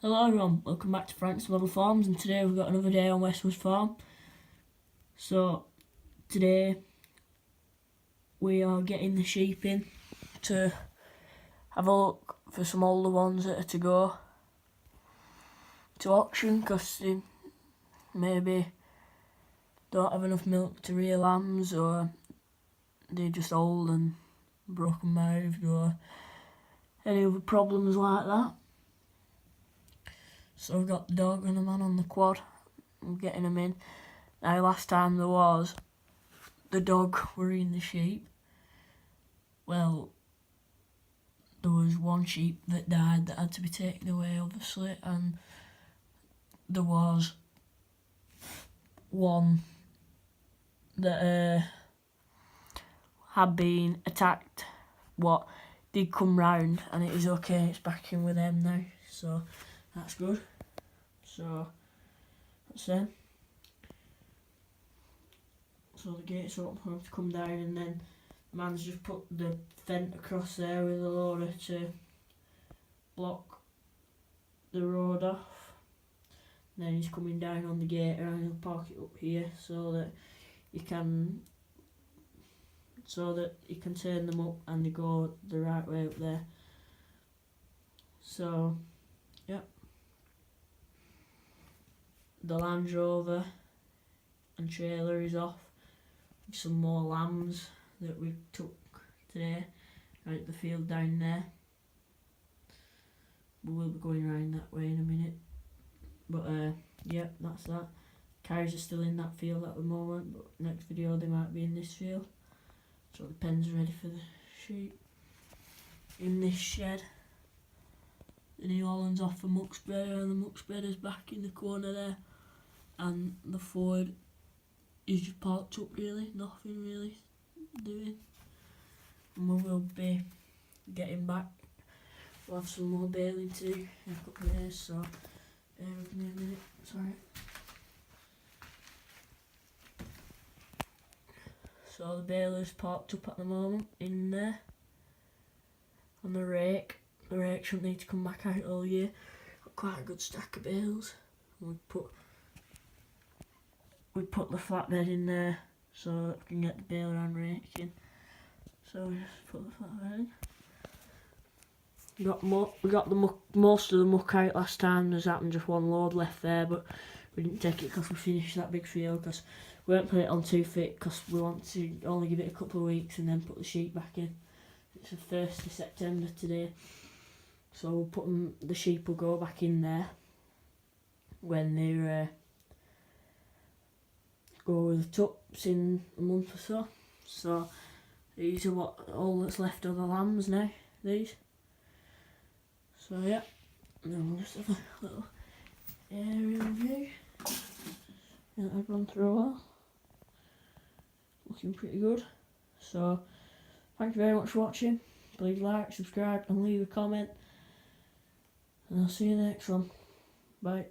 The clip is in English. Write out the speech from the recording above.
Hello everyone, welcome back to Frank's Model Farms, and today we've got another day on Westwood Farm. So today we are getting the sheep in to have a look for some older ones that are to go to auction because they maybe don't have enough milk to rear lambs, or they're just old and broken mouthed, or any other problems like that. So we've got the dog and the man on the quad. I'm getting them in. Now last time the dog were in the sheep. Well, there was one sheep that died that had to be taken away obviously, and there was one that had been attacked. What did come round, and it is okay, it's back in with them now, so that's good. So that's them. So the gate's open for them to come down, and then the man's just put the fence across there with a loader to block the road off. And then he's coming down on the gate, and he'll park it up here so that you can turn them up and they go the right way up there. So yep. The Land Rover and trailer is off with some more lambs that we took today out at the field down there. We will be going around that way in a minute, but yep, that's that. Cows are still in that field at the moment, but next video they might be in this field. So the pens are ready for the sheep in this shed. The New Holland's off the muck spreader, and the muck spreader's back in the corner there, and the Ford is just parked up really, nothing really doing. And we will be getting back. We'll have some more baling to do in a couple of days, so bear with me a minute, sorry. So the baler's parked up at the moment in there on the rake. The rake shouldn't need to come back out all year. Got quite a good stack of bales. We put the flatbed in there so that we can get the baler and rake in. So we just put the flatbed in. We got most of the muck out last time. There's happened just one load left there, but we didn't take it because we finished that big field, because we won't put it on too thick because we want to only give it a couple of weeks and then put the sheep back in. It's the 1st of September today, so we'll put the sheep will go back in there when they're go with the tups in a month or so. So these are all that's left of the lambs now, these. So yeah, and then we'll just have a little aerial view. Yeah, I've run through a while. Looking pretty good. So thank you very much for watching. Please like, subscribe and leave a comment. And I'll see you next one. Bye.